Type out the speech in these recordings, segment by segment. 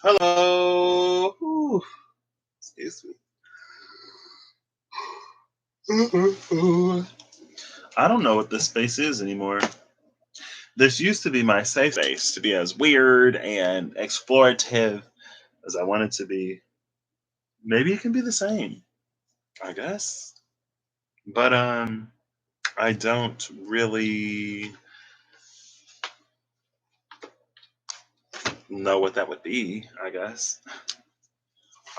Hello. Ooh, excuse me. I don't know what this space is anymore. This used to be my safe space to be as weird and explorative as I want it to be. Maybe it can be the same, I guess. But I don't really know what that would be, I guess.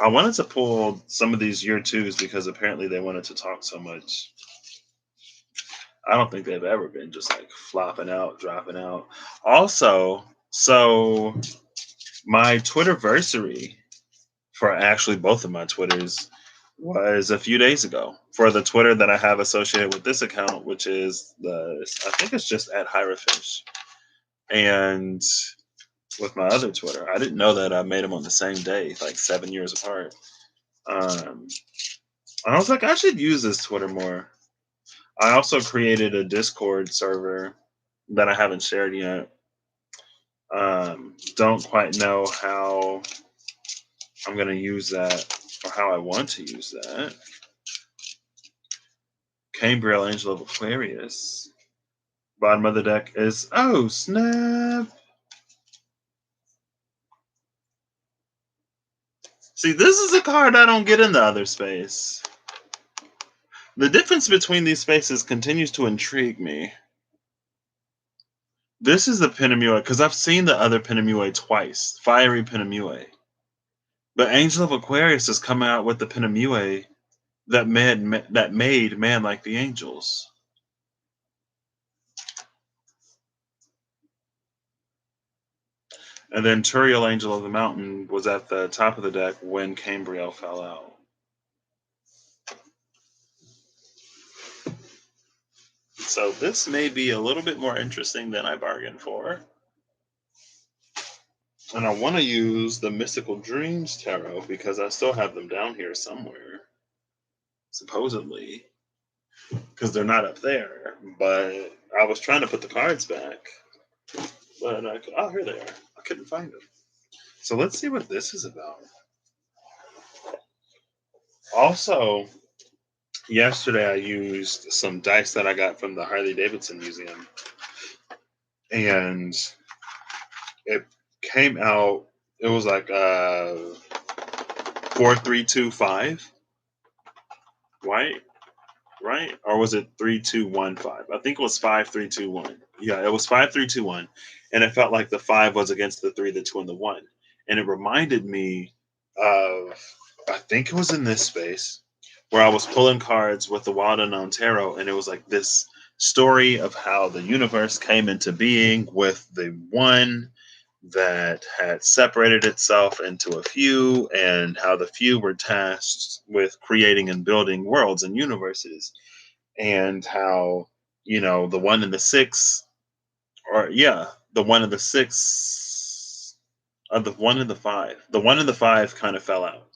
I wanted to pull some of these year twos because apparently they wanted to talk so much. I don't think they've ever been just like flopping out, dropping out. Also, so my Twitterversary for actually both of my Twitters was a few days ago. For the Twitter that I have associated with this account, which is I think it's just at Hierofish. And with my other Twitter, I didn't know that I made them on the same day, like 7 years apart. Um, and I was like, I should use this Twitter more. I also created a Discord server that I haven't shared yet. Don't quite know how I'm going to use that or how I want to use that. Cambriel, Angel of Aquarius. Bottom of the deck is, oh, snap. See, this is a card I don't get in the other space. The difference between these spaces continues to intrigue me. This is the Pinnacles, because I've seen the other Pinnacles twice. Fiery Pinnacles. But Angel of Aquarius is coming out with the Pinnacles that made man like the angels. And then Turiel, Angel of the Mountain, was at the top of the deck when Cambriel fell out. So this may be a little bit more interesting than I bargained for. And I want to use the Mystical Dreams Tarot because I still have them down here somewhere, supposedly, because they're not up there. But I was trying to put the cards back, but oh, here they are. I couldn't find them. So let's see what this is about. Also, yesterday I used some dice that I got from the Harley Davidson Museum, and it came out. It was like 4325, right? Or was it 3215? I think it was 5321. Yeah, it was 5321, and it felt like the five was against the three, the two, and the one, and it reminded me of, I think it was in this space where I was pulling cards with the Wild Unknown Tarot, and it was like this story of how the universe came into being with the one that had separated itself into a few, and how the few were tasked with creating and building worlds and universes, and how, the one in the six, or yeah, the one in the six, the one in the five, the one in the five kind of fell out.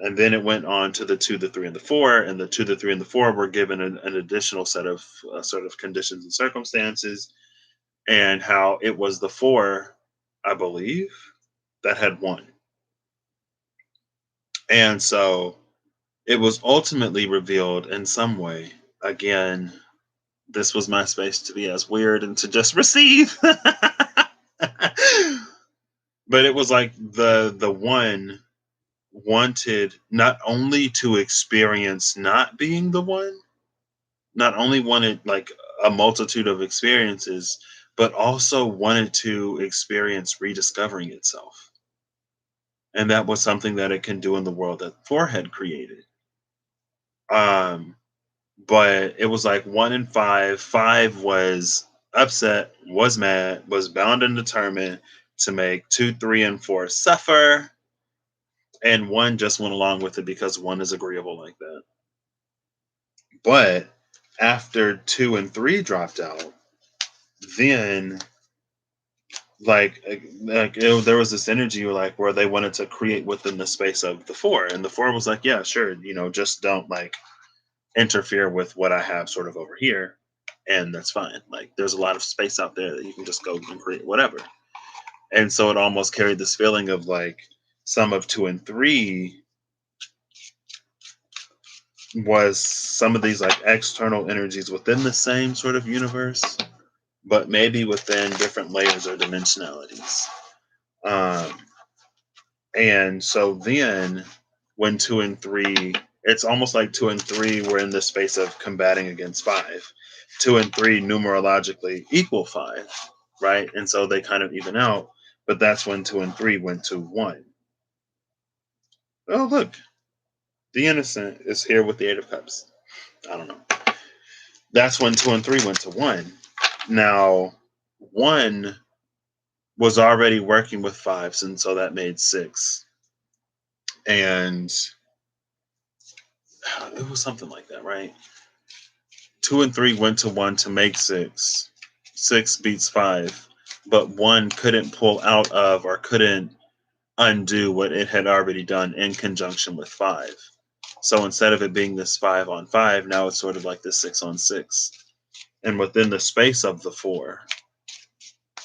And then it went on to the two, the three, and the four, and the two, the three, and the four were given an additional set of sort of conditions and circumstances, and how it was the four, I believe, that had won. And so it was ultimately revealed in some way. Again, this was my space to be as weird and to just receive. But it was like the one wanted not only to experience not being the one, not only wanted like a multitude of experiences, but also wanted to experience rediscovering itself. And that was something that it can do in the world that Thor had created. Um, but it was like one in five. Five was upset, was mad, was bound and determined to make two, three, and four suffer. And one just went along with it because one is agreeable like that. But after two and three dropped out, then there was this energy like where they wanted to create within the space of the four, and the four was like, yeah, sure, just don't like interfere with what I have sort of over here, and that's fine. Like, there's a lot of space out there that you can just go and create whatever. And so it almost carried this feeling of like some of 2 and 3 was some of these like external energies within the same sort of universe, but maybe within different layers or dimensionalities. Um, and so then when 2 and 3, it's almost like 2 and 3 were in the space of combating against 5. 2 and 3 numerologically equal 5, right? And so they kind of even out. But that's when 2 and 3 went to 1. Oh, look, the innocent is here with the 8 of Cups. I don't know. That's when 2 and 3 went to 1. Now, 1 was already working with 5s, and so that made 6. And it was something like that, right? 2 and 3 went to 1 to make 6. 6 beats 5, but 1 couldn't pull out of or couldn't undo what it had already done in conjunction with 5. So instead of it being this 5-on-5, now it's sort of like this 6-on-6. And within the space of the 4,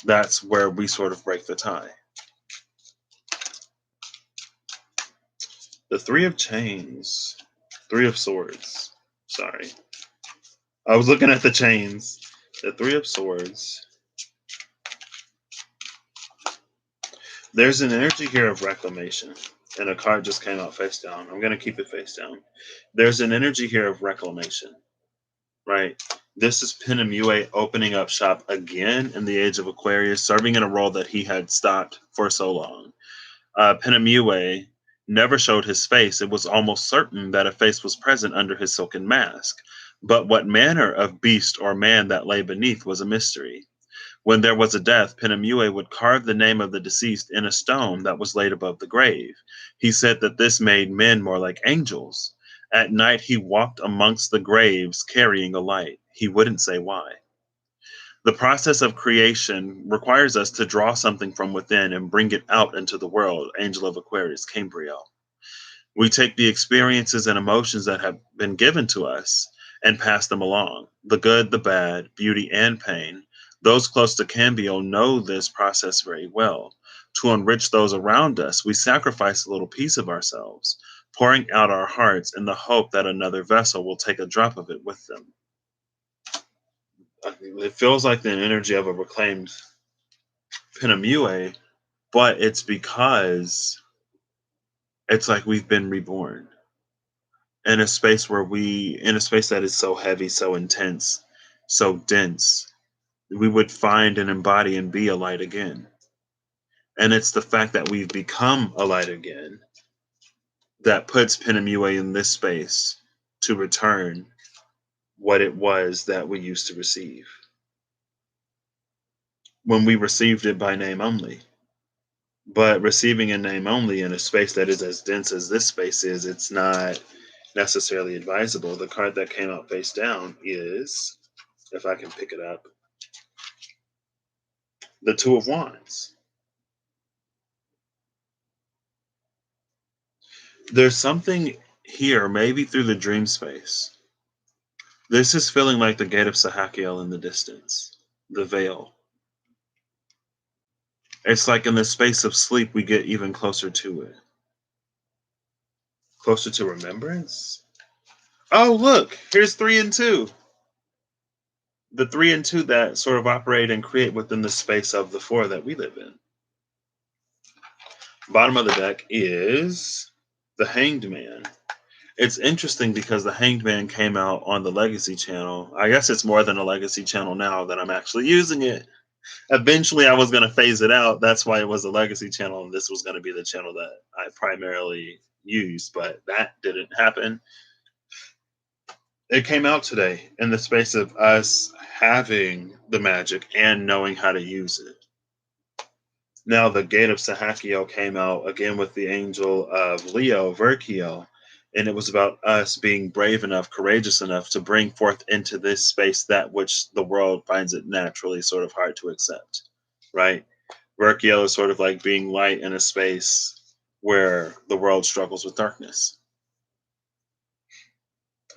that's where we sort of break the tie. The 3 of Chains, 3 of Swords. Sorry. I was looking at the chains. The 3 of Swords. There's an energy here of reclamation. And a card just came out face down. I'm going to keep it face down. There's an energy here of reclamation, right? This is Pinnacles opening up shop again in the age of Aquarius, serving in a role that he had stopped for so long. Pinnacles never showed his face. It was almost certain that a face was present under his silken mask. But what manner of beast or man that lay beneath was a mystery. When there was a death, Pinnacles would carve the name of the deceased in a stone that was laid above the grave. He said that this made men more like angels. At night, he walked amongst the graves carrying a light. He wouldn't say why. The process of creation requires us to draw something from within and bring it out into the world. Angel of Aquarius, Cambriel. We take the experiences and emotions that have been given to us and pass them along. The good, the bad, beauty, and pain. Those close to Cambriel know this process very well. To enrich those around us, we sacrifice a little piece of ourselves, pouring out our hearts in the hope that another vessel will take a drop of it with them. It feels like the energy of a reclaimed Pinnacles, but it's because it's like we've been reborn in a space in a space that is so heavy, so intense, so dense, we would find and embody and be a light again. And it's the fact that we've become a light again that puts Pinnacles in this space to return what it was that we used to receive when we received it by name only. But receiving a name only in a space that is as dense as this space is, it's not necessarily advisable. The card that came out face down is, if I can pick it up, the 2 of Wands. There's something here, maybe through the dream space. This is feeling like the gate of Sahakiel in the distance, the veil. It's like in the space of sleep, we get even closer to it, closer to remembrance. Oh, look, here's 3 and 2. The 3 and 2 that sort of operate and create within the space of the 4 that we live in. Bottom of the deck is the Hanged Man. It's interesting because the Hanged Man came out on the Legacy channel. I guess it's more than a Legacy channel now that I'm actually using it. Eventually, I was going to phase it out. That's why it was a Legacy channel, and this was going to be the channel that I primarily used, but that didn't happen. It came out today in the space of us having the magic and knowing how to use it. Now, the Gate of Sahakiel came out again with the angel of Leo, Verkiel, and it was about us being brave enough, courageous enough to bring forth into this space that which the world finds it naturally sort of hard to accept, right? Verkiel is sort of like being light in a space where the world struggles with darkness.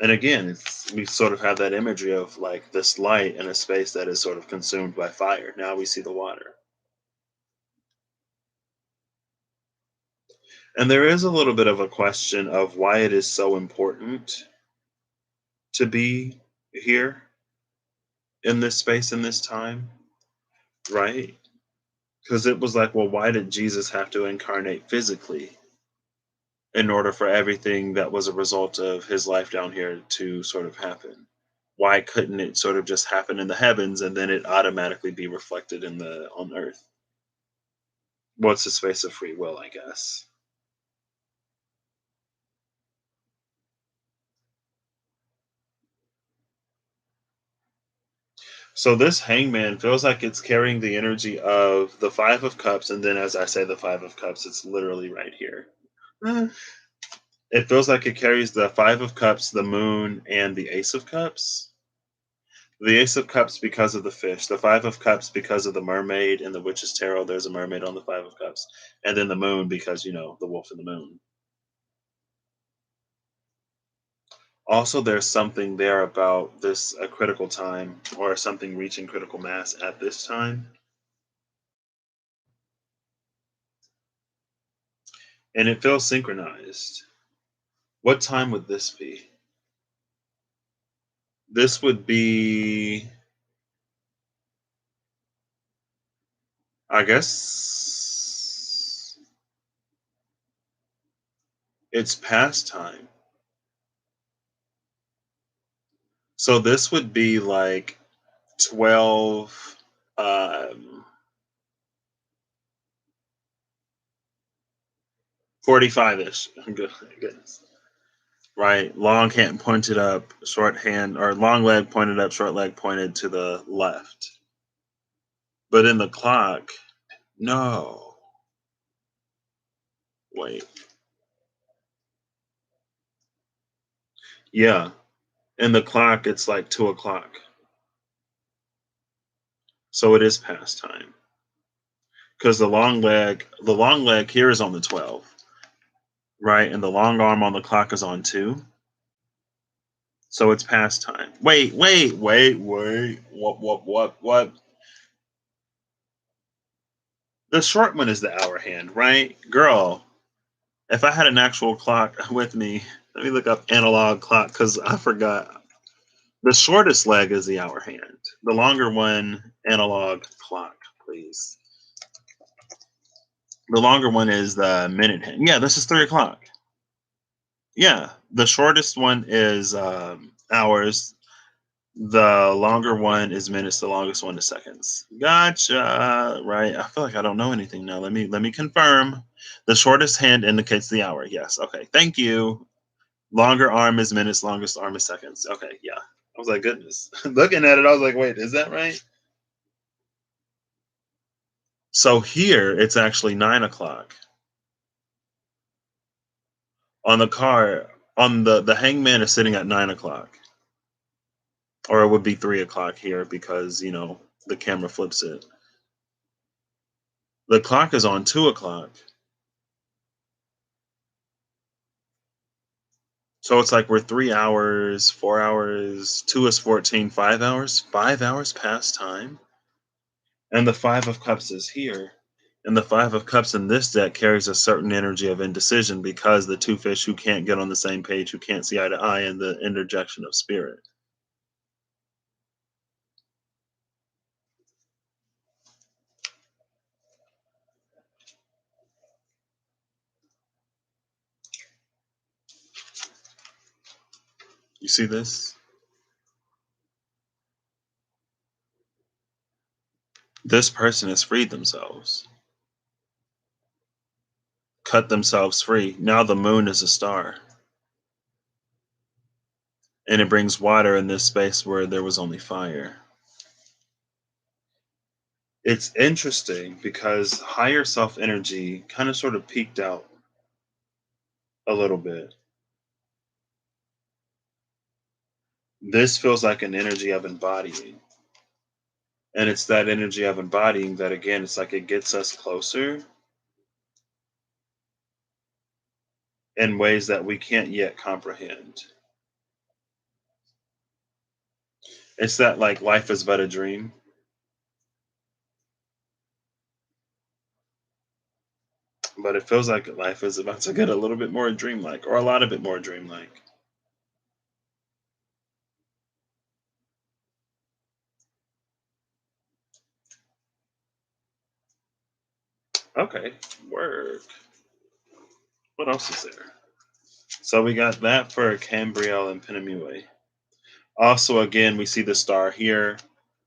And again, we sort of have that imagery of like this light in a space that is sort of consumed by fire. Now we see the water. And there is a little bit of a question of why it is so important to be here in this space, in this time, right? Because it was like, well, why did Jesus have to incarnate physically in order for everything that was a result of his life down here to sort of happen? Why couldn't it sort of just happen in the heavens and then it automatically be reflected in the on earth? What's the space of free will, I guess. So this hangman feels like it's carrying the energy of the Five of Cups, and then as I say the Five of Cups, it's literally right here. Uh, It feels like it carries the Five of Cups, the Moon, and the Ace of Cups. The Ace of Cups because of the fish, the Five of Cups because of the mermaid in the Witch's Tarot. There's a mermaid on the Five of Cups, and then the Moon because the wolf and the moon. Also, there's something there about this a critical time or something reaching critical mass at this time, and it feels synchronized. What time would this be? This would be, I guess, it's past time. So this would be like 12, 45-ish. Goodness. Right. Long hand pointed up, short hand, or long leg pointed up, short leg pointed to the left. But in the clock, no. Wait. Yeah. In the clock, it's like 2 o'clock. So it is past time. Because the long leg here is on the 12, right? And the long arm on the clock is on 2. So it's past time. Wait. What? The short one is the hour hand, right? Girl, if I had an actual clock with me, let me look up analog clock because I forgot. The shortest leg is the hour hand. The longer one, analog clock, please. The longer one is the minute hand. Yeah, this is 3 o'clock. Yeah, the shortest one is hours. The longer one is minutes. The longest one is seconds. Gotcha. Right. I feel like I don't know anything now. Let me confirm. The shortest hand indicates the hour. Yes. Okay. Thank you. Longer arm is minutes. Longest arm is seconds. Okay. Yeah. I was like, goodness. Looking at it, I was like, wait, is that right? So here it's actually 9 o'clock on the car. On the hangman is sitting at 9 o'clock, or it would be 3 o'clock here because the camera flips it. The clock is on 2 o'clock. So it's like we're 3 hours, 4 hours, two is 14, 5 hours, 5 hours past time. And the Five of Cups is here. And the Five of Cups in this deck carries a certain energy of indecision because the two fish who can't get on the same page, who can't see eye to eye, and the interjection of spirit. You see this? This person has freed themselves, cut themselves free. Now the moon is a star. And it brings water in this space where there was only fire. It's interesting because higher self energy kind of sort of peaked out a little bit. This feels like an energy of embodying. And it's that energy of embodying that, again, it's like it gets us closer in ways that we can't yet comprehend. It's that like life is but a dream. but it feels like life is about to get a little bit more dreamlike, or a lot of bit more dreamlike. Okay, work. What else is there? So we got that for Cambriel and Pinnacles. Also, again, we see the star here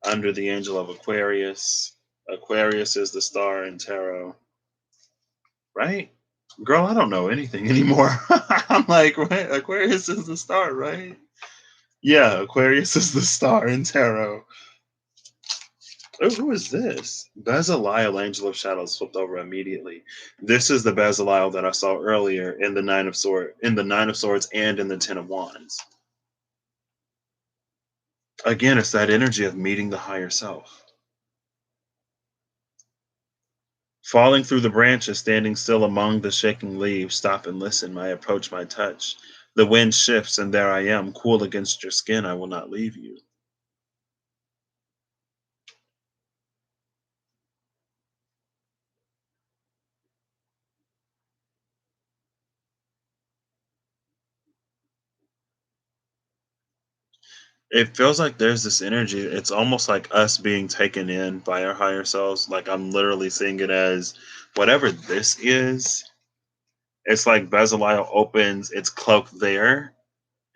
under the angel of Aquarius. Aquarius is the star in tarot, right? Girl, I don't know anything anymore. I'm like, right? Aquarius is the star, right? Yeah, Aquarius is the star in tarot. Oh, who is this? Bezalel, Angel of Shadows, flipped over immediately. This is the Bezalel that I saw earlier in the Nine of Swords, and in the Ten of Wands. Again, it's that energy of meeting the higher self. Falling through the branches, standing still among the shaking leaves, stop and listen, my approach, my touch. The wind shifts, and there I am, cool against your skin, I will not leave you. It feels like there's this energy. It's almost like us being taken in by our higher selves. Like I'm literally seeing it as whatever this is. It's like Bezalel opens its cloak there,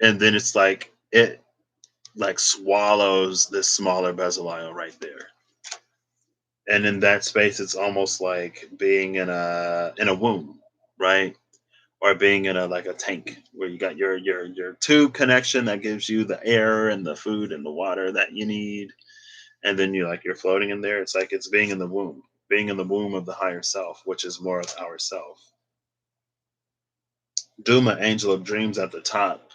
and then it's like it like swallows this smaller Bezalel right there. And in that space, it's almost like being in a womb, right? Or being in a like a tank where you got your tube connection that gives you the air and the food and the water that you need, and then you're floating in there. It's like it's being in the womb of the higher self, which is more of ourself. Duma, angel of dreams, at the top,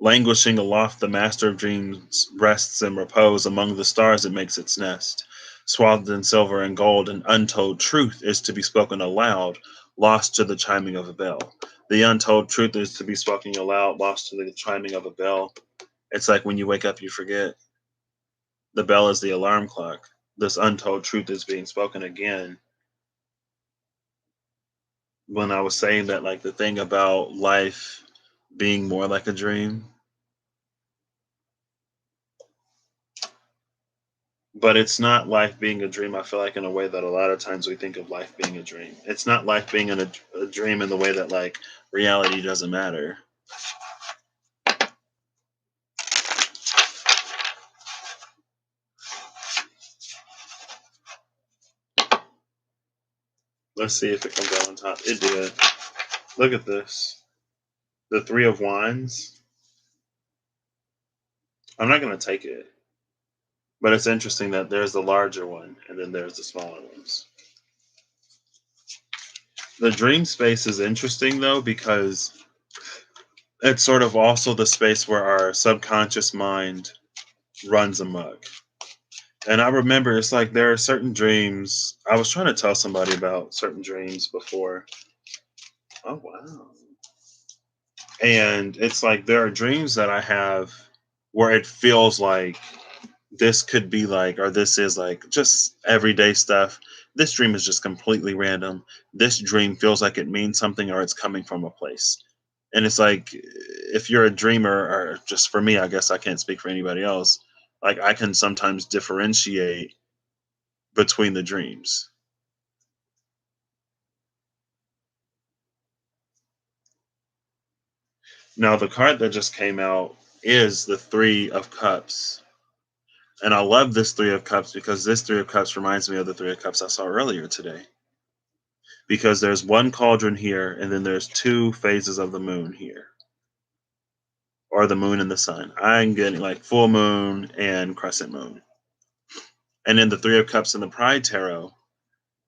languishing aloft, the master of dreams rests in repose among the stars. It makes its nest, swathed in silver and gold. An untold truth is to be spoken aloud, lost to the chiming of a bell. The untold truth is to be spoken aloud, lost to the chiming of a bell. It's like when you wake up, you forget. The bell is the alarm clock. This untold truth is being spoken again. When I was saying that, like the thing about life being more like a dream, but it's not life being a dream. I feel like in a way that a lot of times we think of life being a dream. It's not life being a dream in the way that like reality doesn't matter. Let's see if it comes out on top. It did. Look at this. The Three of Wands. I'm not going to take it, but it's interesting that there's the larger one and then there's the smaller ones. The dream space is interesting though because it's sort of also the space where our subconscious mind runs amok. And I remember it's like there are certain dreams. I was trying to tell somebody about certain dreams before. Oh, wow. And it's like there are dreams that I have where it feels like this could be like, or this is like just everyday stuff. This dream is just completely random. This dream feels like it means something or it's coming from a place. And it's like, if you're a dreamer, or just for me, I guess I can't speak for anybody else. Like, I can sometimes differentiate between the dreams. Now, the card that just came out is the Three of Cups. And I love this Three of Cups because this Three of Cups reminds me of the Three of Cups I saw earlier today. Because there's one cauldron here, and then there's two phases of the moon here, or the moon and the sun. I'm getting like full moon and crescent moon. And in the Three of Cups in the Pride Tarot,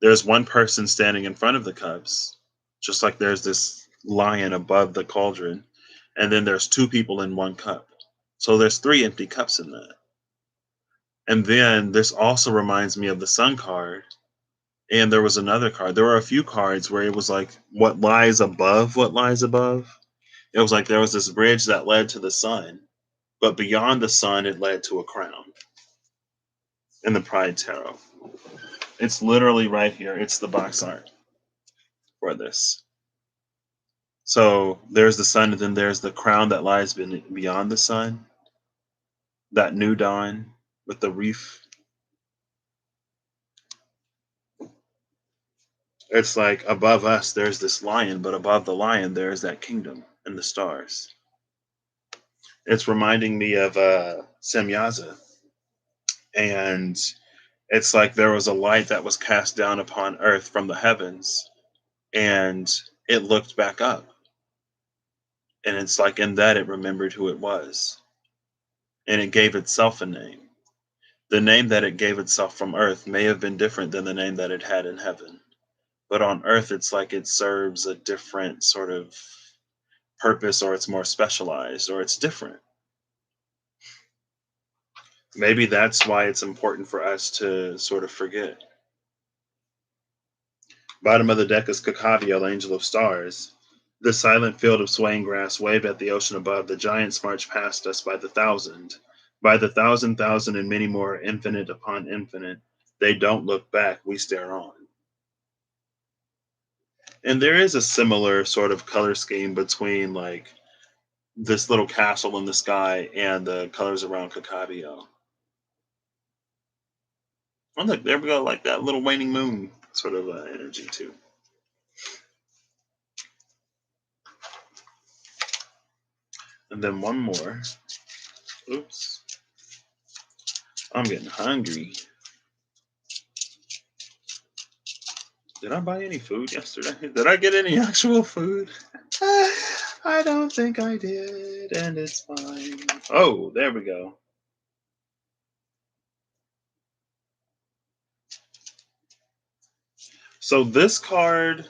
there's one person standing in front of the cups, just like there's this lion above the cauldron, and then there's two people in one cup. So there's three empty cups in that. And then this also reminds me of the sun card. And there was another card. There were a few cards where it was like what lies above, what lies above. It was like there was this bridge that led to the sun, but beyond the sun, it led to a crown in the Pride Tarot. It's literally right here. It's the box art. for this. So there's the sun, and then there's the crown that lies beyond the sun, that new dawn with the reef. It's like above us, there's this lion, but above the lion, there's that kingdom and the stars. It's reminding me of Semyaza. And it's like there was a light that was cast down upon earth from the heavens, and it looked back up. And it's like in that it remembered who it was, and it gave itself a name. The name that it gave itself from earth may have been different than the name that it had in heaven. But on earth, it's like it serves a different sort of purpose, or it's more specialized, or it's different. Maybe that's why it's important for us to sort of forget. Bottom of the deck is Cacaviel, Angel of Stars. The silent field of swaying grass wave at the ocean above. The giants march past us by the thousand. By the thousand, and many more, infinite upon infinite. They don't look back, we stare on. And there is a similar sort of color scheme between like this little castle in the sky and the colors around Cacaviel. Oh, look, there we go, like that little waning moon sort of energy too. And then one more. Oops. I'm getting hungry. Did I buy any food yesterday? Did I get any actual food? I don't think I did, and it's fine. Oh, there we go. So this card,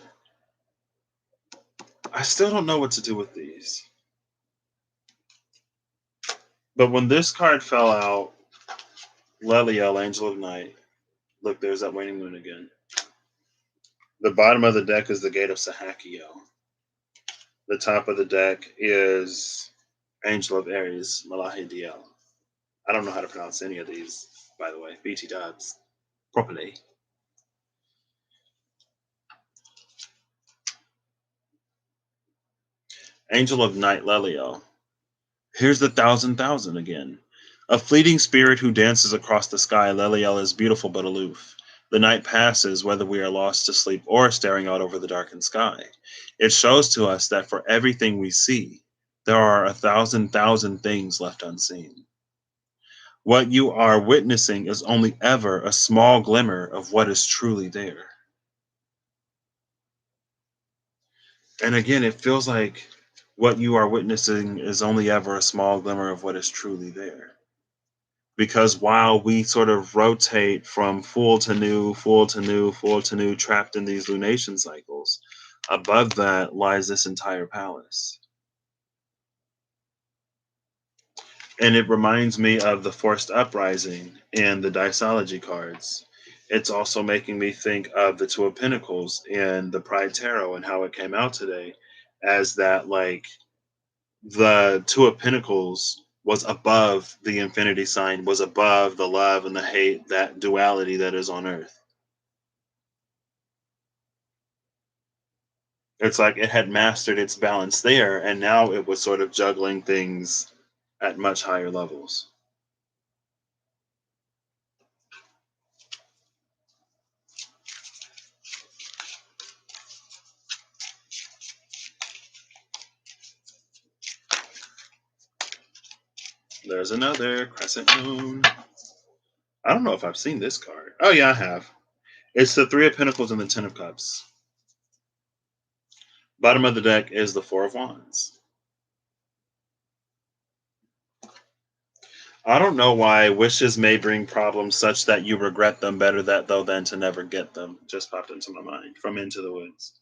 I still don't know what to do with these. But when this card fell out, Leliel, Angel of Night. Look, there's that waning moon again. The bottom of the deck is the Gate of Sahakiel. The top of the deck is Angel of Aries, Malahi DL. I don't know how to pronounce any of these, by the way. BT dubs. Properly. Angel of Night, Leliel. Here's the thousand again. A fleeting spirit who dances across the sky, Leliel is beautiful but aloof. The night passes, whether we are lost to sleep or staring out over the darkened sky. It shows to us that for everything we see, there are a thousand things left unseen. What you are witnessing is only ever a small glimmer of what is truly there. And again, it feels like what you are witnessing is only ever a small glimmer of what is truly there. Because while we sort of rotate from full to new, full to new, full to new, trapped in these lunation cycles, above that lies this entire palace. And it reminds me of the Forced Uprising and the Diceology cards. It's also making me think of the Two of Pinnacles and the Pride Tarot and how it came out today as that, like, the Two of Pentacles was above the infinity sign, was above the love and the hate, that duality that is on earth. It's like it had mastered its balance there, and now it was sort of juggling things at much higher levels. There's another crescent moon. I don't know if I've seen this card. Oh, yeah, I have. It's the Three of Pentacles and the Ten of Cups. Bottom of the deck is the Four of Wands. I don't know why wishes may bring problems such that you regret them, better that though than to never get them. Just popped into my mind from Into the Woods.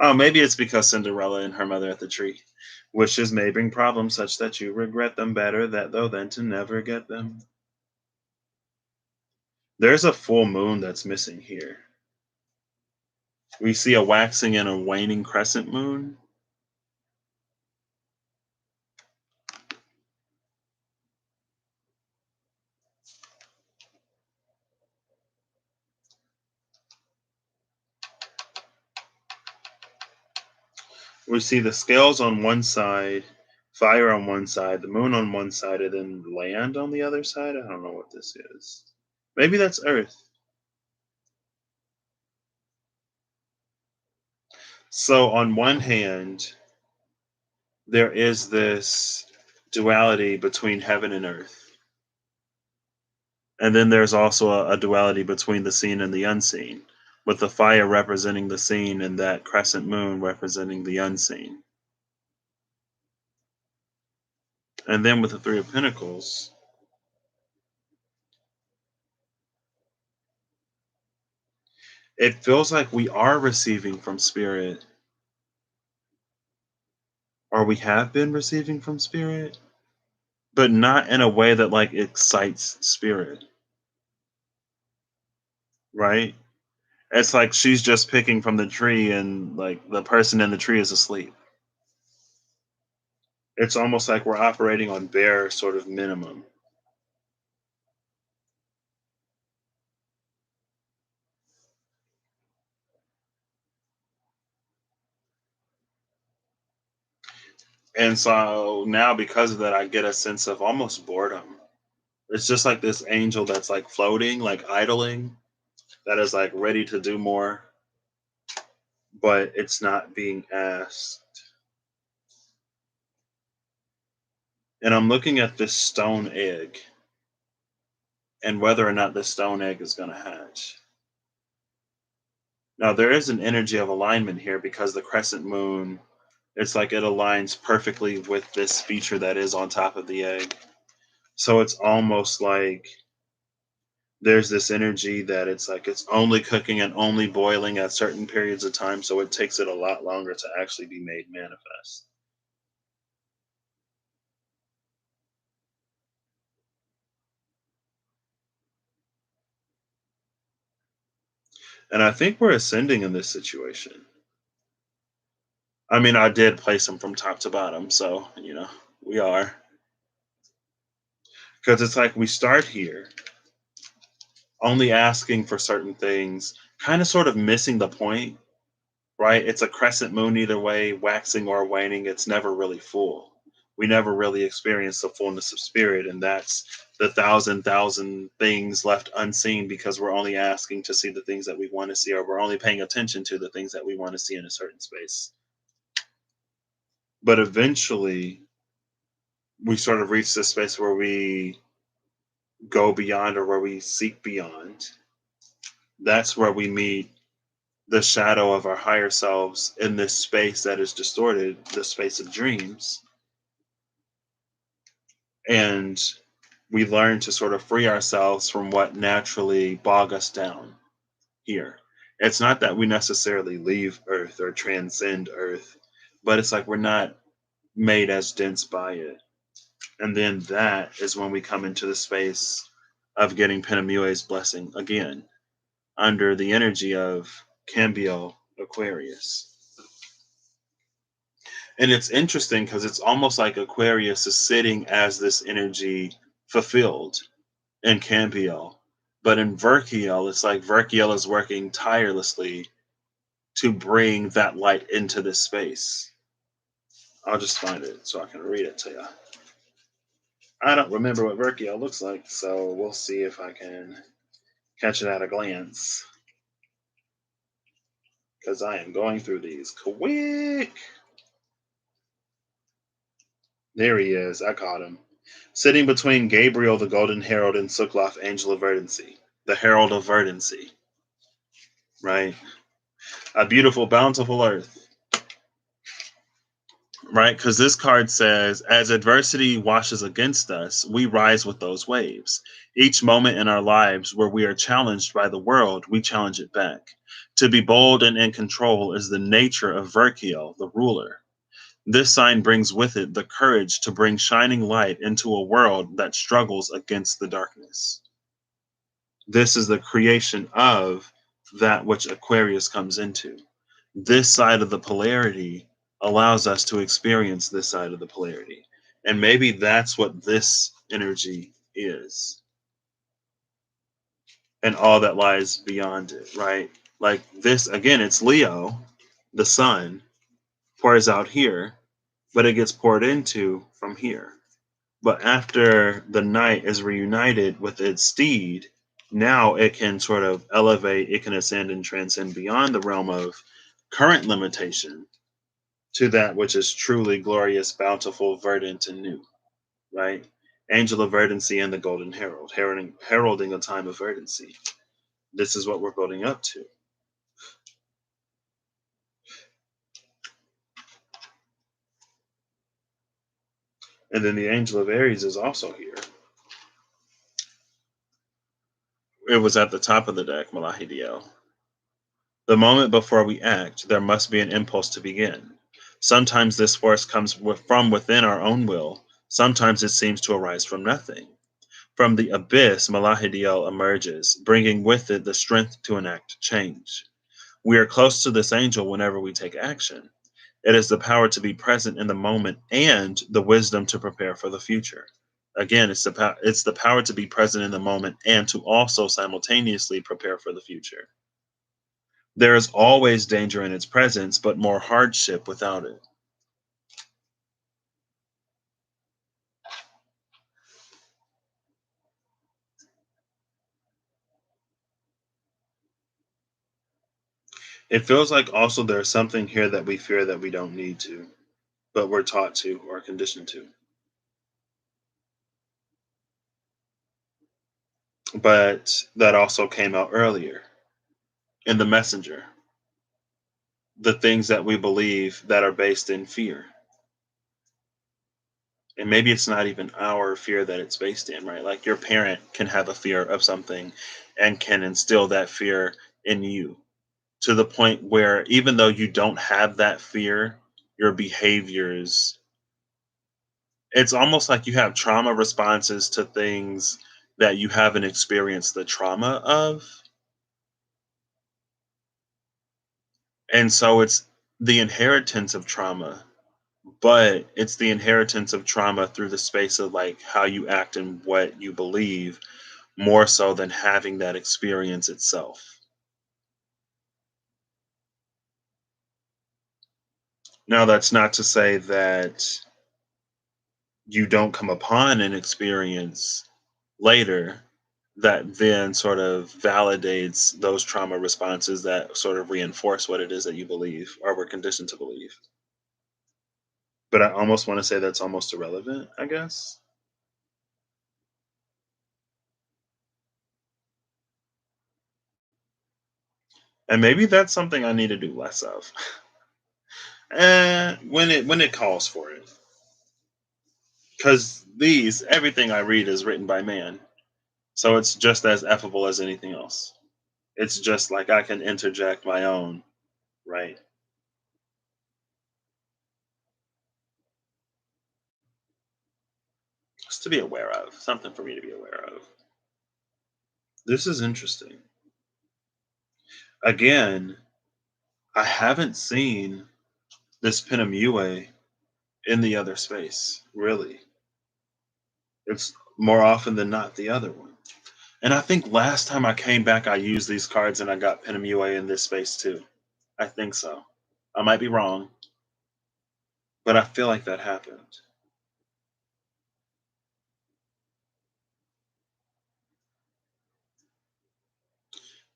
Oh, maybe it's because Cinderella and her mother at the tree. Wishes may bring problems such that you regret them, better that though than to never get them. There's a full moon that's missing here. We see a waxing and a waning crescent moon. We see the scales on one side, fire on one side, the moon on one side, and then land on the other side. I don't know what this is. Maybe that's Earth. So on one hand, there is this duality between heaven and earth. And then there's also a duality between the seen and the unseen, with the fire representing the seen and that crescent moon representing the unseen. And then with the Three of Pentacles, it feels like we are receiving from spirit, or we have been receiving from spirit, but not in a way that like excites spirit, right? It's like she's just picking from the tree and like the person in the tree is asleep. It's almost like we're operating on bare sort of minimum. And so now because of that I get a sense of almost boredom. It's just like this angel that's like floating, like idling, that is like ready to do more, but it's not being asked. And I'm looking at this stone egg and whether or not this stone egg is going to hatch. Now, there is an energy of alignment here because the crescent moon, it's like it aligns perfectly with this feature that is on top of the egg. So it's almost like there's this energy that it's like it's only cooking and only boiling at certain periods of time. So it takes it a lot longer to actually be made manifest. And I think we're ascending in this situation. I mean, I did place them from top to bottom. So, we are. Because it's like we start here only asking for certain things, kind of sort of missing the point, right? It's a crescent moon either way, waxing or waning. It's never really full. We never really experience the fullness of spirit, and that's the thousand things left unseen because we're only asking to see the things that we want to see, or we're only paying attention to the things that we want to see in a certain space. But eventually, we sort of reach this space where we go beyond or where we seek beyond. That's where we meet the shadow of our higher selves in this space that is distorted, the space of dreams. And we learn to sort of free ourselves from what naturally bog us down here. It's not that we necessarily leave Earth or transcend Earth, but it's like we're not made as dense by it. And then that is when we come into the space of getting Penamue's blessing again under the energy of Cambriel Aquarius. And it's interesting because it's almost like Aquarius is sitting as this energy fulfilled in Cambriel. But in Verkiel, it's like Verkiel is working tirelessly to bring that light into this space. I'll just find it so I can read it to you. I don't remember what Verkiel looks like, so we'll see if I can catch it at a glance. Because I am going through these quick. There he is. I caught him. Sitting between Gabriel, the Golden Herald, and Sukloth, Angel of Verdancy. The Herald of Verdancy. Right? A beautiful, bountiful earth. Right? Because this card says, as adversity washes against us, we rise with those waves. Each moment in our lives where we are challenged by the world, we challenge it back. To be bold and in control is the nature of Verkiel, the ruler. This sign brings with it the courage to bring shining light into a world that struggles against the darkness. This is the creation of that which Aquarius comes into. This side of the polarity allows us to experience this side of the polarity. And maybe that's what this energy is and all that lies beyond it, right? Like this, again, it's Leo, the sun, pours out here, but it gets poured into from here. But after the knight is reunited with its steed, now it can sort of elevate, it can ascend and transcend beyond the realm of current limitation to that which is truly glorious, bountiful, verdant, and new, right? Angel of verdancy and the golden herald, heralding a time of verdancy. This is what we're building up to. And then the angel of Aries is also here. It was at the top of the deck, Malahidiel. The moment before we act, there must be an impulse to begin. Sometimes this force comes from within our own will. Sometimes it seems to arise from nothing. From the abyss, Malahidiel emerges, bringing with it the strength to enact change. We are close to this angel whenever we take action. It is the power to be present in the moment and the wisdom to prepare for the future. Again, it's the power to be present in the moment and to also simultaneously prepare for the future. There is always danger in its presence, but more hardship without it. It feels like also there's something here that we fear that we don't need to, but we're taught to or conditioned to. But that also came out earlier in the messenger. The things that we believe that are based in fear. And maybe it's not even our fear that it's based in, right? Like your parent can have a fear of something and can instill that fear in you to the point where even though you don't have that fear, your behaviors, it's almost like you have trauma responses to things that you haven't experienced the trauma of. And so it's the inheritance of trauma, but it's the inheritance of trauma through the space of like how you act and what you believe more so than having that experience itself. Now, that's not to say that you don't come upon an experience later that then sort of validates those trauma responses that sort of reinforce what it is that you believe or were conditioned to believe. But I almost want to say that's almost irrelevant, I guess. And maybe that's something I need to do less of. When it calls for it. Because these, everything I read is written by man. So it's just as effable as anything else. It's just like I can interject my own, right? Just to be aware of, something for me to be aware of. This is interesting. Again, I haven't seen this Pinamue in the other space, really. It's more often than not the other one. And I think last time I came back, I used these cards and I got Pinamue in this space too. I think so. I might be wrong, but I feel like that happened.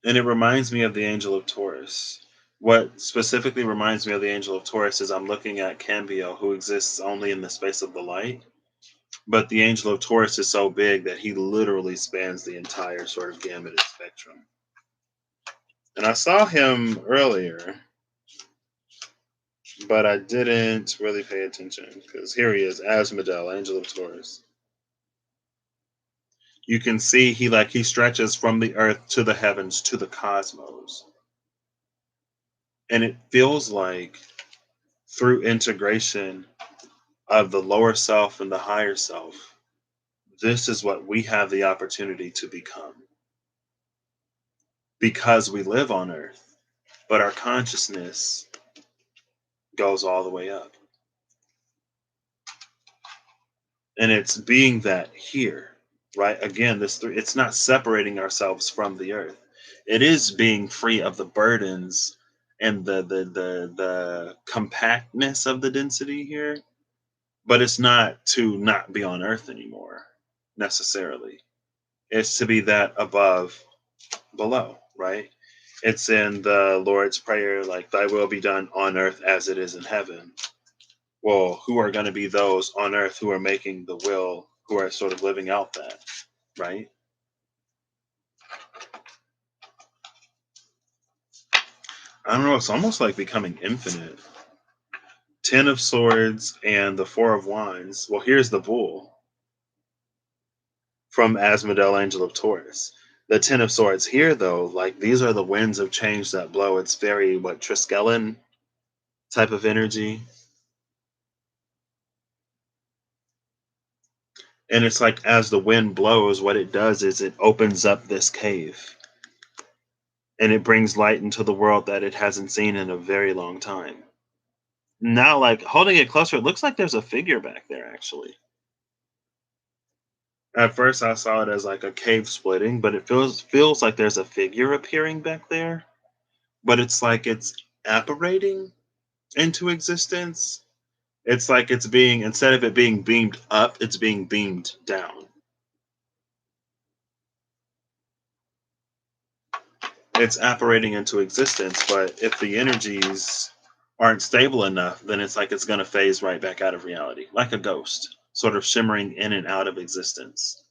And it reminds me of the Angel of Taurus. What specifically reminds me of the Angel of Taurus is I'm looking at Cambriel, who exists only in the space of the light. But the Angel of Taurus is so big that he literally spans the entire sort of gamut of spectrum. And I saw him earlier, but I didn't really pay attention because here he is, Asmodel, Angel of Taurus. You can see he stretches from the earth to the heavens to the cosmos. And it feels like through integration of the lower self and the higher self, this is what we have the opportunity to become because we live on earth, but our consciousness goes all the way up. And it's being that here, right? Again, it's not separating ourselves from the earth. It is being free of the burdens and the compactness of the density here, but it's not to not be on Earth anymore necessarily. It's to be that above below, right? It's in the Lord's Prayer, like, Thy will be done on earth as it is in heaven. Well, who are going to be those on earth who are making the will, who are sort of living out that, right? I don't know. It's almost like becoming infinite. Ten of Swords and the Four of Wands. Well, here's the Bull from Asmodel, Angel of Taurus. The Ten of Swords here, though, like, these are the winds of change that blow. It's very, what, Triskelion type of energy. And it's like, as the wind blows, what it does is it opens up this cave and it brings light into the world that it hasn't seen in a very long time. Now, like, holding it closer, it looks like there's a figure back there, actually. At first, I saw it as like a cave splitting, but it feels like there's a figure appearing back there. But it's like it's apparating into existence. It's like it's being, instead of it being beamed up, it's being beamed down. It's apparating into existence, but if the energies aren't stable enough, then it's like it's going to phase right back out of reality, like a ghost, sort of shimmering in and out of existence.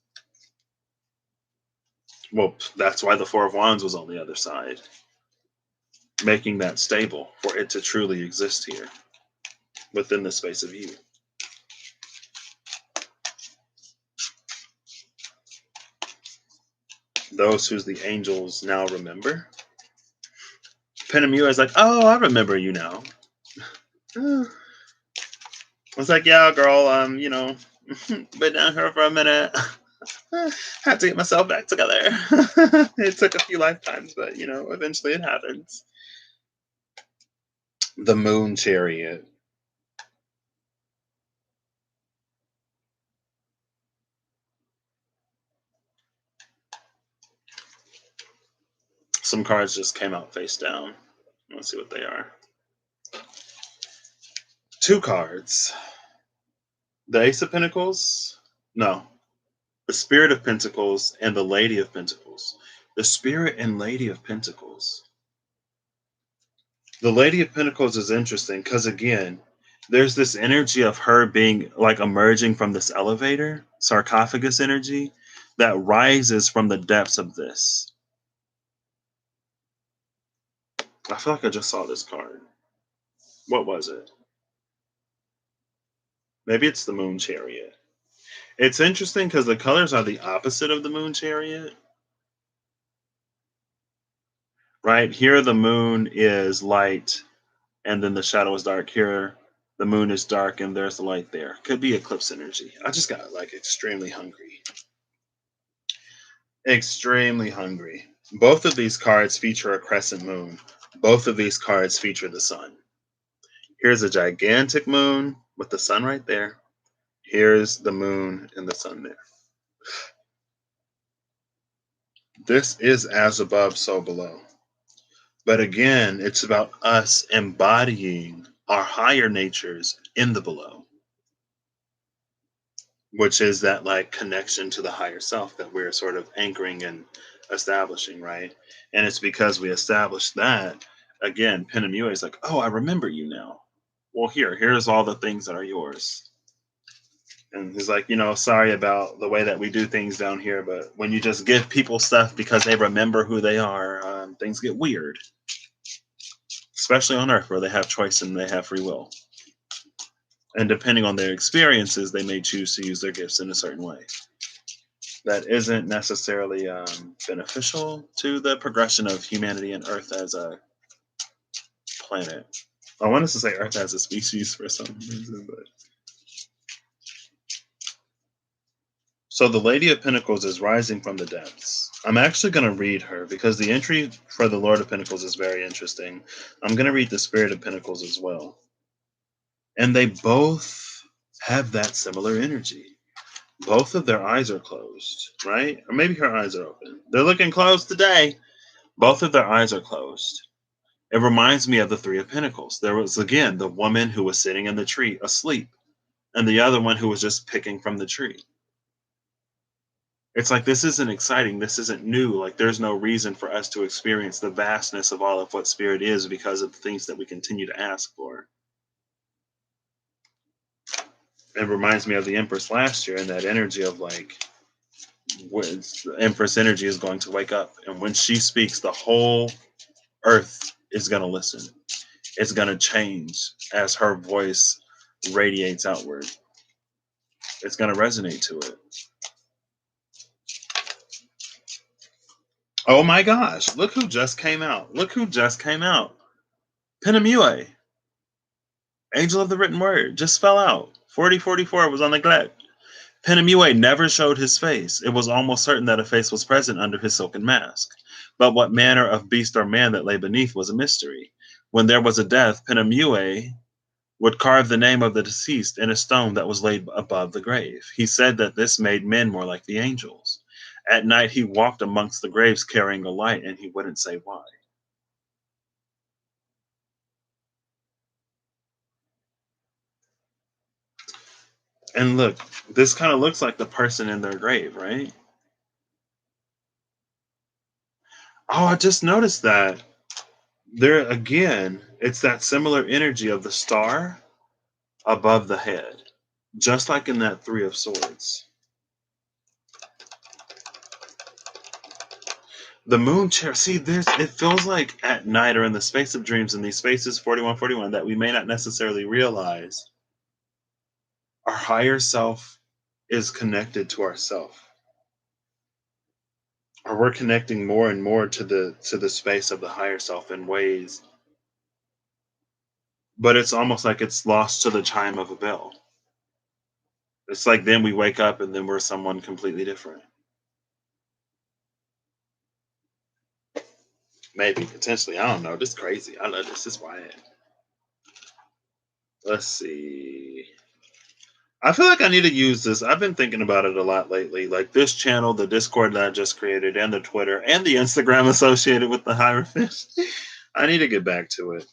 Well, that's why the Four of Wands was on the other side, making that stable for it to truly exist here within the space of you. Those whose the angels now remember. Penamua is like, oh, I remember you now. It's like, yeah, girl, been down here for a minute. Had to get myself back together. It took a few lifetimes, but eventually it happens. The Moon Chariot. Some cards just came out face down. Let's see what they are. Two cards. The Ace of Pentacles. No. The Spirit of Pentacles and the Lady of Pentacles. The Spirit and Lady of Pentacles. The Lady of Pentacles is interesting because, again, there's this energy of her being like emerging from this elevator, sarcophagus energy that rises from the depths of this. I feel like I just saw this card. What was it? Maybe it's the Moon Chariot. It's interesting because the colors are the opposite of the Moon Chariot. Right here, the moon is light, and then the shadow is dark. Here, the moon is dark, and there's the light there. Could be eclipse energy. I just got like extremely hungry. Extremely hungry. Both of these cards feature a crescent moon. Both of these cards feature the sun. Here's a gigantic moon with the sun right there. Here's the moon and the sun there. This is as above, so below. But again, it's about us embodying our higher natures in the below, which is that like connection to the higher self that we're sort of anchoring and establishing, right? And it's because we established that, again, Penamua is like, oh, I remember you now. Well, here's all the things that are yours. And he's like, sorry about the way that we do things down here, but when you just give people stuff because they remember who they are, things get weird. Especially on Earth, where they have choice and they have free will. And depending on their experiences, they may choose to use their gifts in a certain way that isn't necessarily beneficial to the progression of humanity and Earth as a planet. I wanted to say Earth as a species for some reason, but so the Lady of Pentacles is rising from the depths. I'm actually going to read her because the entry for the Lord of Pentacles is very interesting. I'm going to read the Spirit of Pentacles as well. And they both have that similar energy. Both of their eyes are closed, right? Or maybe her eyes are open. They're looking closed today. Both of their eyes are closed. It reminds me of the Three of Pentacles. There was, again, the woman who was sitting in the tree asleep, and the other one who was just picking from the tree. It's like, this isn't exciting. This isn't new. Like, there's no reason for us to experience the vastness of all of what spirit is because of the things that we continue to ask for. It reminds me of the Empress last year and that energy of like, when the Empress energy is going to wake up. And when she speaks, the whole earth is going to listen. It's going to change as her voice radiates outward. It's going to resonate to it. Oh my gosh, look who just came out. Look who just came out. Pinnacles, Angel of the Written Word, just fell out. 4044 was on neglect. Pinnacles never showed his face. It was almost certain that a face was present under his silken mask. But what manner of beast or man that lay beneath was a mystery. When there was a death, Pinnacles would carve the name of the deceased in a stone that was laid above the grave. He said that this made men more like the angels. At night he walked amongst the graves carrying a light, and he wouldn't say why. And look, this kind of looks like the person in their grave, right? Oh, I just noticed that. There again, it's that similar energy of the star above the head, just like in that Three of Swords. The moon chair. See, there's. It feels like at night or in the space of dreams in these spaces 4141 that we may not necessarily realize our higher self is connected to ourself, or we're connecting more and more to the space of the higher self in ways. But it's almost like it's lost to the chime of a bell. It's like then we wake up and then we're someone completely different. Maybe potentially. I don't know. This is crazy. I love this. This is wild. Let's see. I feel like I need to use this. I've been thinking about it a lot lately. Like this channel, the Discord that I just created, and the Twitter, and the Instagram associated with the Hierophant. I need to get back to it.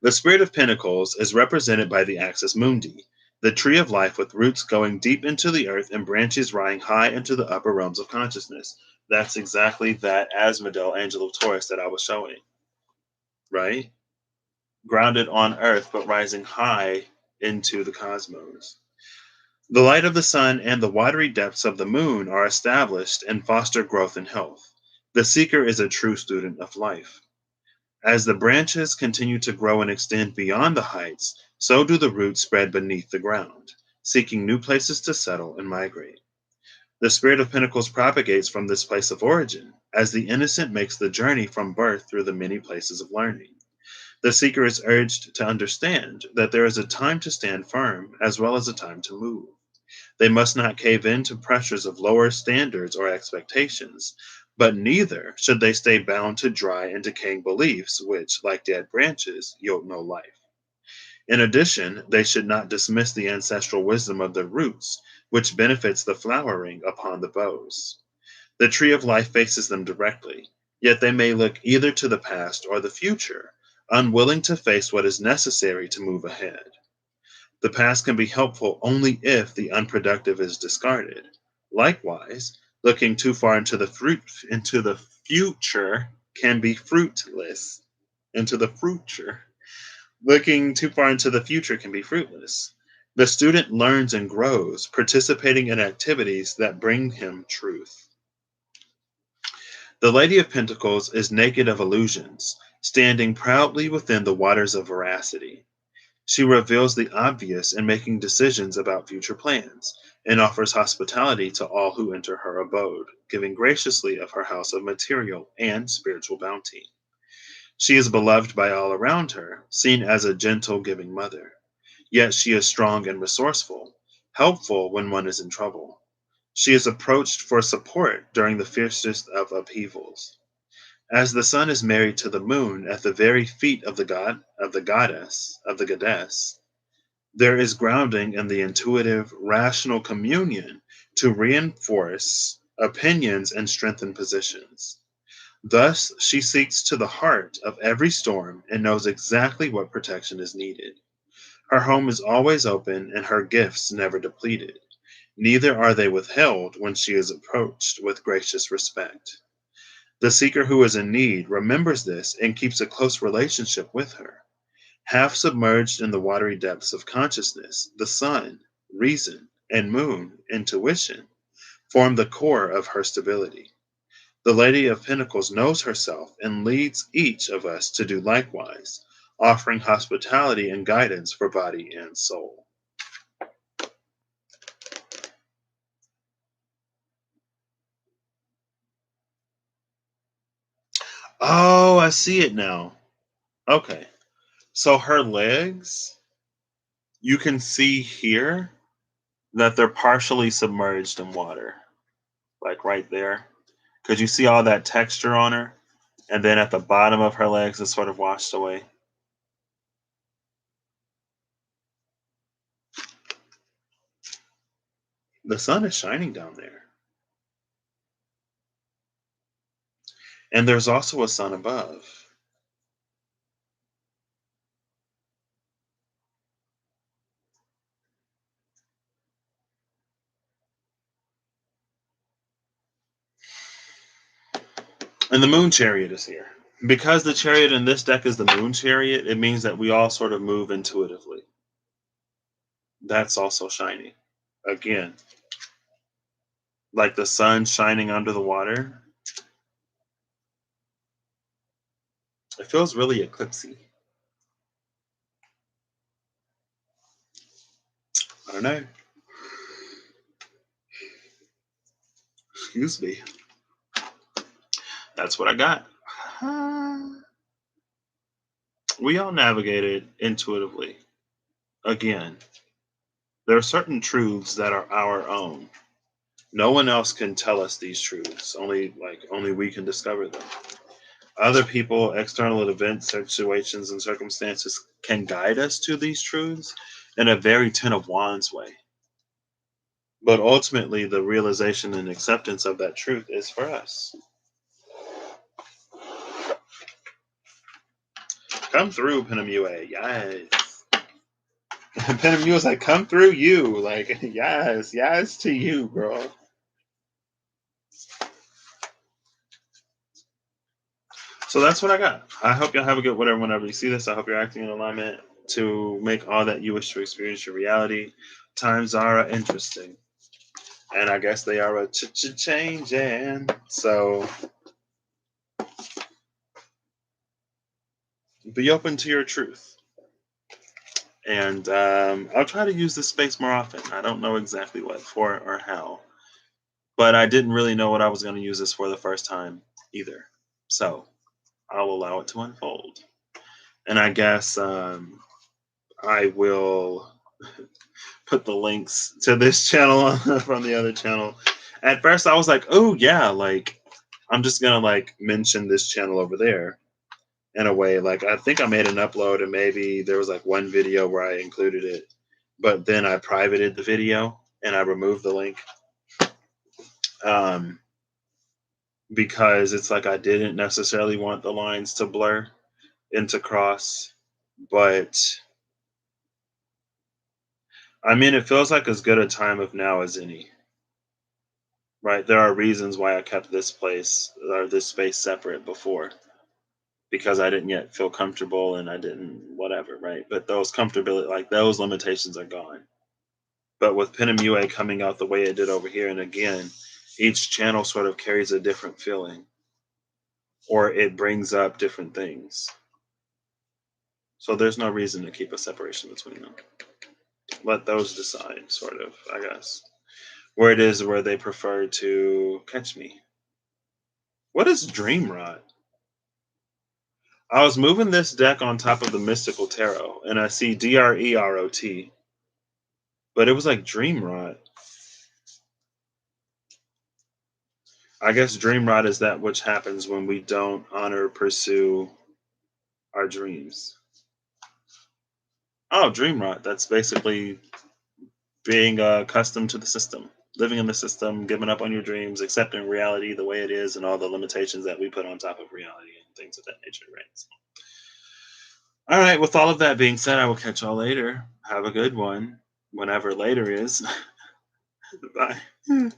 The Spirit of Pinnacles is represented by the axis mundi, the tree of life with roots going deep into the earth and branches rising high into the upper realms of consciousness. That's exactly that Asmodel, Angel of Taurus, that I was showing, right? Grounded on earth, but rising high into the cosmos. The light of the sun and the watery depths of the moon are established and foster growth and health. The seeker is a true student of life. As the branches continue to grow and extend beyond the heights, so do the roots spread beneath the ground, seeking new places to settle and migrate. The Spirit of Pentacles propagates from this place of origin, as the innocent makes the journey from birth through the many places of learning. The seeker is urged to understand that there is a time to stand firm as well as a time to move. They must not cave in to pressures of lower standards or expectations, but neither should they stay bound to dry and decaying beliefs which, like dead branches, yield no life. In addition, they should not dismiss the ancestral wisdom of their roots, which benefits the flowering upon the boughs. The tree of life faces them directly, yet they may look either to the past or the future, unwilling to face what is necessary to move ahead. The past can be helpful only if the unproductive is discarded. Likewise, looking too far into the future can be fruitless. Into the future. Looking too far into the future can be fruitless. The student learns and grows, participating in activities that bring him truth. The Lady of Pentacles is naked of illusions, standing proudly within the waters of veracity. She reveals the obvious in making decisions about future plans, and offers hospitality to all who enter her abode, giving graciously of her house of material and spiritual bounty. She is beloved by all around her, seen as a gentle, giving mother. Yet she is strong and resourceful, helpful when one is in trouble. She is approached for support during the fiercest of upheavals. As the sun is married to the moon at the very feet of the goddess, there is grounding in the intuitive, rational communion to reinforce opinions and strengthen positions. Thus, she seeks to the heart of every storm and knows exactly what protection is needed. Her home is always open and her gifts never depleted. Neither are they withheld when she is approached with gracious respect. The seeker who is in need remembers this and keeps a close relationship with her. Half submerged in the watery depths of consciousness, the sun, reason, and moon, intuition, form the core of her stability. The Lady of Pinnacles knows herself and leads each of us to do likewise, offering hospitality and guidance for body and soul. Oh, I see it now. Okay. So her legs, you can see here that they're partially submerged in water, like right there. Could you see all that texture on her? And then at the bottom of her legs, it's sort of washed away. The sun is shining down there. And there's also a sun above. And the Moon Chariot is here. Because the chariot in this deck is the Moon Chariot, it means that we all sort of move intuitively. That's also shiny. Again, like the sun shining under the water. It feels really eclipsy. I don't know. Excuse me. That's what I got. We all navigate it intuitively. Again, there are certain truths that are our own. No one else can tell us these truths. Only we can discover them. Other people, external events, situations, and circumstances can guide us to these truths in a very Ten of Wands way. But ultimately, the realization and acceptance of that truth is for us. Come through, Pinamue. Yes. Pinamue is like, come through you. Like, yes, yes to you, girl. So that's what I got. I hope y'all have a good whatever whenever you see this. I hope you're acting in alignment to make all that you wish to experience your reality. Times are interesting. And I guess they are changing. So be open to your truth. And I'll try to use this space more often. I don't know exactly what for or how. But I didn't really know what I was going to use this for the first time either. So I'll allow it to unfold. And I guess I will put the links to this channel from the other channel. At first, I was like, oh, yeah, like I'm just going to like mention this channel over there in a way. Like I think I made an upload and maybe there was like one video where I included it, but then I privated the video and I removed the link. Um, because it's like I didn't necessarily want the lines to blur into cross, but I mean, it feels like as good a time of now as any, right? There are reasons why I kept this place or this space separate before because I didn't yet feel comfortable and I didn't whatever, right? But those comfortability, like those limitations are gone. But with Pinamue coming out the way it did over here, and again, each channel sort of carries a different feeling or it brings up different things. So there's no reason to keep a separation between them. Let those decide, sort of, I guess, where it is where they prefer to catch me. What is Dream Rot? I was moving this deck on top of the Mystical Tarot, and I see Drerot, but it was like Dream Rot. I guess Dream Rot is that which happens when we don't honor, pursue our dreams. Oh, Dream Rot. That's basically being accustomed to the system. living in the system, giving up on your dreams, accepting reality the way it is, and all the limitations that we put on top of reality and things of that nature, right? So, all right. With all of that being said, I will catch y'all later. Have a good one, whenever later is. Bye.